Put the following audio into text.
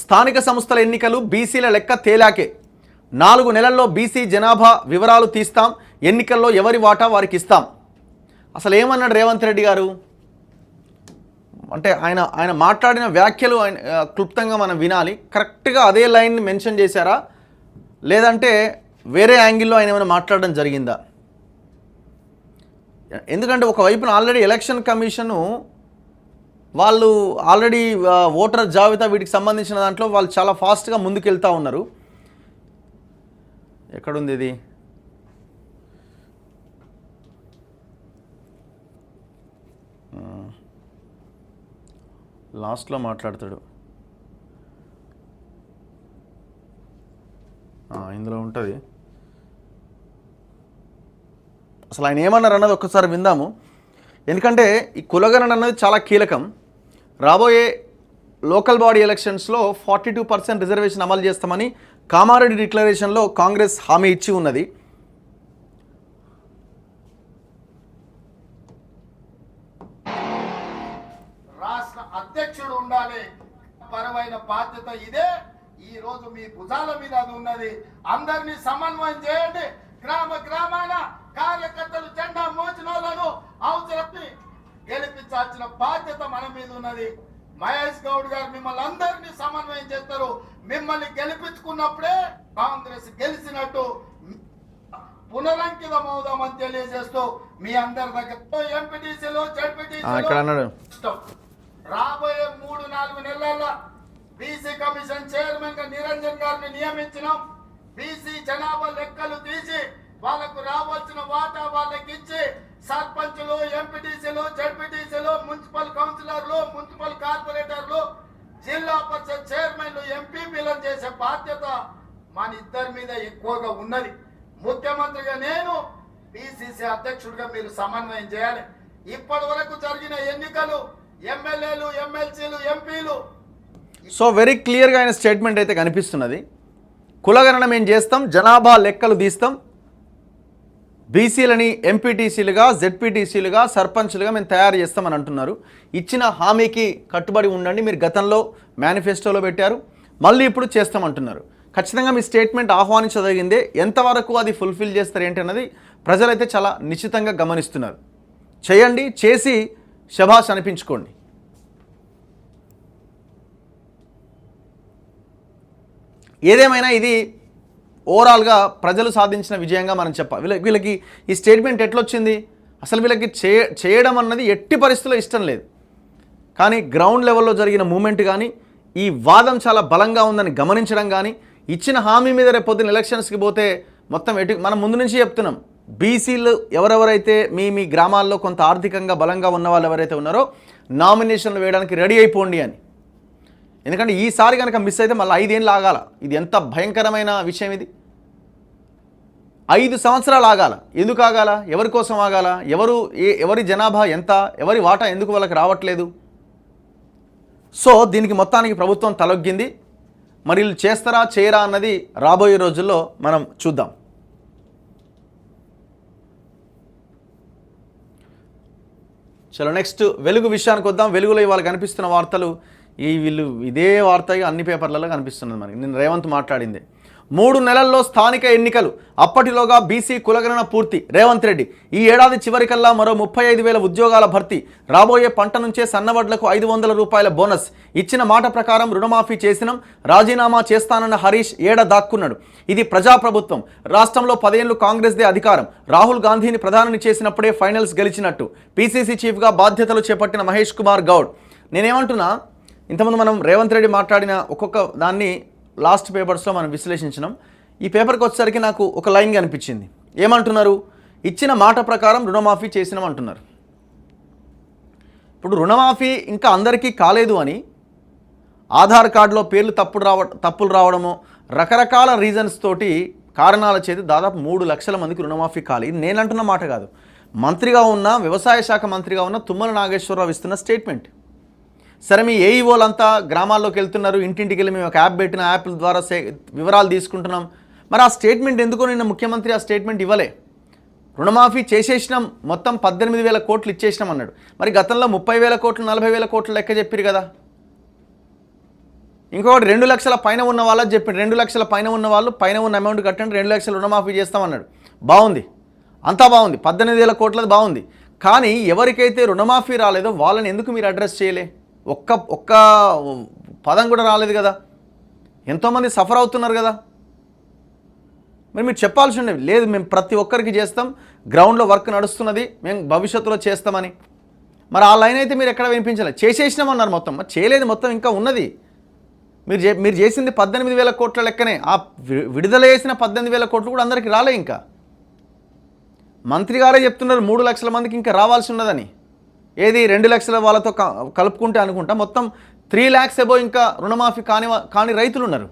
స్థానిక సంస్థల ఎన్నికలు బీసీల లెక్క తేలాకే 4 నెలల్లో బీసీ జనాభా వివరాలు తీస్తాం, ఎన్నికల్లో ఎవరి వాటా వారికి ఇస్తాం. అసలు ఏమన్నాడు రేవంత్ రెడ్డి గారు అంటే ఆయన మాట్లాడిన వ్యాఖ్యలు క్లుప్తంగా మనం వినాలి. కరెక్ట్గా అదే లైన్ మెన్షన్ చేశారా లేదంటే వేరే యాంగిల్లో ఆయన ఏమైనా మాట్లాడడం జరిగిందా? ఎందుకంటే ఒకవైపున ఆల్రెడీ ఎలక్షన్ కమిషను వాళ్ళు ఆల్రెడీ ఓటర్ జాబితా వీటికి సంబంధించిన దాంట్లో వాళ్ళు చాలా ఫాస్ట్గా ముందుకెళ్తూ ఉన్నారు. ఎక్కడుంది ఇది? లాస్ట్లో మాట్లాడతాడు, ఇందులో ఉంటుంది. అసలు ఆయన ఏమన్నారు అన్నది ఒక్కసారి విందాము. ఎందుకంటే ఈ కులగణన అన్నది చాలా కీలకం. రాబోయే లోకల్ బాడీ ఎలక్షన్స్లో 42% రిజర్వేషన్ అమలు చేస్తామని కామారెడ్డి డిక్లరేషన్లో కాంగ్రెస్ హామీ ఇచ్చి ఉన్నది. రాష్ట్ర అధ్యక్షుడు ఉండాలి, పరమైన బాధ్యత ఇదే. ఈ రోజు మీ భుజాల మీద అది ఉన్నది. అందరినీ సమన్వయం చేయండి. గ్రామ గ్రామాల కార్యకర్తలు జెండా మోచినోళ్లను అవసరం గెలిపించాల్సిన బాధ్యత మన మీద ఉన్నది. మహేష్ గౌడ్ గారు మిమ్మల్ని అందరినీ సమన్వయం చేస్తారు. మిమ్మల్ని గెలిపించుకున్నప్పుడే కాంగ్రెస్ గెలిచినట్టు పునరంకితం అవుదామని తెలియజేస్తూ మీ అందరి దగ్గర ఎంపీటీసీలు జడ్పీటీసీలు రాబోయే 3-4 నెలల బీసీ కమిషన్ చైర్మన్ గా నిరంజన్ గారిని నియమించినాం. బీసీ జనాభా లెక్కలు తీసి వాళ్ళకు రావాల్సిన వాటా వాళ్ళకి ఇచ్చి సర్పంచులు, ఎంపీటీసీలు, జడ్పీటీసీలు, మున్సిపల్ కౌన్సిలర్లు, మున్సిపల్ కార్పొరేటర్లు, జిల్లా పరిషత్ చైర్మన్లు, ఎంపీపీలను చేసే బాధ్యత మన ఇద్దరి మీద ఎక్కువగా ఉన్నది. ముఖ్యమంత్రిగా నేను, పిసిసి అధ్యక్షుడిగా మీరు సమన్వయం చేయాలి. ఇప్పటి వరకు జరిగిన ఎన్నికలు ఎమ్మెల్యేలు, ఎమ్మెల్సీలు, ఎంపీలు. సో వెరీ క్లియర్గా ఆయన స్టేట్మెంట్ అయితే కనిపిస్తున్నది. కులగణన మేము చేస్తాం, జనాభా లెక్కలు తీస్తాం, బీసీలని ఎంపీటీసీలుగా, జెడ్పీటీసీలుగా, సర్పంచ్లుగా మేము తయారు చేస్తామని అంటున్నారు. ఇచ్చిన హామీకి కట్టుబడి ఉండండి. మీరు గతంలో మేనిఫెస్టోలో పెట్టారు, మళ్ళీ ఇప్పుడు చేస్తామంటున్నారు. ఖచ్చితంగా మీ స్టేట్మెంట్ ఆహ్వానించదగిందే. ఎంతవరకు అది ఫుల్ఫిల్ చేస్తారు ఏంటి అన్నది ప్రజలైతే చాలా నిశ్చితంగా గమనిస్తున్నారు. చేయండి, చేసి శభాష్ అనిపించుకోండి. ఏదేమైనా ఇది ఓవరాల్గా ప్రజలు సాధించిన విజయంగా మనం చెప్పాలి. వీళ్ళకి ఈ స్టేట్మెంట్ ఎట్లొచ్చింది? అసలు వీళ్ళకి చేయడం అన్నది ఎట్టి పరిస్థితుల్లో ఇష్టం లేదు. కానీ గ్రౌండ్ లెవెల్లో జరిగిన మూమెంట్ కానీ, ఈ వాదం చాలా బలంగా ఉందని గమనించడం కానీ, ఇచ్చిన హామీ మీద రేపు పొద్దున్న ఎలక్షన్స్కి పోతే మొత్తం మనం ముందు నుంచి చెప్తున్నాం, బీసీలు ఎవరెవరైతే మీ గ్రామాల్లో కొంత ఆర్థికంగా బలంగా ఉన్న వాళ్ళు ఎవరైతే ఉన్నారో నామినేషన్లు వేయడానికి రెడీ అయిపోండి అని. ఎందుకంటే ఈసారి కనుక మిస్ అయితే మళ్ళీ 5 ఏళ్ళు ఆగాల. ఇది ఎంత భయంకరమైన విషయం ఇది. 5 సంవత్సరాలు ఆగాల. ఎందుకు ఆగాల? ఎవరి కోసం ఆగాల? ఎవరి జనాభా ఎంత, ఎవరి వాటా ఎందుకు వాళ్ళకి రావట్లేదు? సో దీనికి మొత్తానికి ప్రభుత్వం తలొగ్గింది. మరి వీళ్ళు చేస్తారా చేయరా అన్నది రాబోయే రోజుల్లో మనం చూద్దాం. చలో నెక్స్ట్ వెలుగు విషయానికి వద్దాం. వెలుగులో ఇవాళ కనిపిస్తున్న వార్తలు వీళ్ళు ఇదే వార్త అన్ని పేపర్లలో కనిపిస్తున్నది. మనకి నేను రేవంత్ మాట్లాడింది 3 నెలల్లో స్థానిక ఎన్నికలు, అప్పటిలోగా బీసీ కులగణన పూర్తి. రేవంత్ రెడ్డి ఈ ఏడాది చివరికల్లా మరో 35,000 ఉద్యోగాల భర్తీ. రాబోయే పంట నుంచే సన్నవడ్లకు 500 రూపాయల బోనస్. ఇచ్చిన మాట ప్రకారం రుణమాఫీ చేసినాం, రాజీనామా చేస్తానన్న హరీష్ ఏడ దాక్కున్నాడు. ఇది ప్రజాప్రభుత్వం. రాష్ట్రంలో 10 ఏళ్లు కాంగ్రెస్దే అధికారం. రాహుల్ గాంధీని ప్రధాని చేసినప్పుడే ఫైనల్స్ గెలిచినట్టు. పీసీసీ చీఫ్గా బాధ్యతలు చేపట్టిన మహేష్ కుమార్ గౌడ్. నేనేమంటున్నా, ఇంతకుముందు మనం రేవంత్ రెడ్డి మాట్లాడిన ఒక్కొక్క దాన్ని లాస్ట్ పేపర్స్లో మనం విశ్లేషించినాం. ఈ పేపర్కి వచ్చేసరికి నాకు ఒక లైన్ కనిపించింది. ఏమంటున్నారు? ఇచ్చిన మాట ప్రకారం రుణమాఫీ చేసినాం అంటున్నారు. ఇప్పుడు రుణమాఫీ ఇంకా అందరికీ కాలేదు అని ఆధార్ కార్డులో పేర్లు తప్పులు రావడము, రకరకాల రీజన్స్ తోటి కారణాల చేతి దాదాపు 3 లక్షల మందికి రుణమాఫీ కాలేదు. ఇది నేను అంటున్న మాట కాదు. మంత్రిగా ఉన్న, వ్యవసాయ శాఖ మంత్రిగా ఉన్న తుమ్మల నాగేశ్వరరావు ఇస్తున్న స్టేట్మెంట్. సరే, మీ ఏఈఓలంతా గ్రామాల్లోకి వెళ్తున్నారు, ఇంటింటికి వెళ్ళి మేము ఒక యాప్ పెట్టిన యాప్ ద్వారా వివరాలు తీసుకుంటున్నాం. మరి ఆ స్టేట్మెంట్ ఎందుకో నిన్న ముఖ్యమంత్రి ఆ స్టేట్మెంట్ ఇవ్వలే? రుణమాఫీ చేసేసినాం, మొత్తం 18,000 కోట్లు ఇచ్చేసినాం అన్నాడు. మరి గతంలో 30,000 కోట్లు, 40,000 కోట్లు లెక్క చెప్పారు కదా. ఇంకొకటి 2 లక్షల పైన ఉన్న వాళ్ళకి చెప్పిండు, 2 లక్షల పైన ఉన్న వాళ్ళు పైన ఉన్న అమౌంట్ కట్టండి, 2 లక్షలు రుణమాఫీ చేస్తామన్నాడు. బాగుంది, అంతా బాగుంది, 18,000 కోట్లది బాగుంది. కానీ ఎవరికైతే రుణమాఫీ రాలేదో వాళ్ళని ఎందుకు మీరు అడ్రస్ చేయలే? ఒక్క పదం కూడా రాలేదు కదా. ఎంతోమంది సఫర్ అవుతున్నారు కదా. మరి మీరు చెప్పాల్సి ఉండేది, లేదు మేము ప్రతి ఒక్కరికి చేస్తాం, గ్రౌండ్లో వర్క్ నడుస్తున్నది, మేము భవిష్యత్తులో చేస్తామని. మరి ఆ లైన్ అయితే మీరు ఎక్కడ వినిపించలేదు. చేసేసినామన్నారు మొత్తం, మరి చేయలేదు, మొత్తం ఇంకా ఉన్నది. మీరు చేసింది 18,000 కోట్ల లెక్కనే. ఆ విడుదల చేసిన 18,000 కోట్లు కూడా అందరికీ రాలే. ఇంకా మంత్రి గారే చెప్తున్నారు 3 లక్షల మందికి ఇంకా రావాల్సి ఉన్నదని. ఏది 2 లక్షల వాళ్ళతో కలుపుకుంటే అనుకుంటా మొత్తం 3 lakhs అబో ఇంకా రుణమాఫీ కాని రైతులు ఉన్నారు.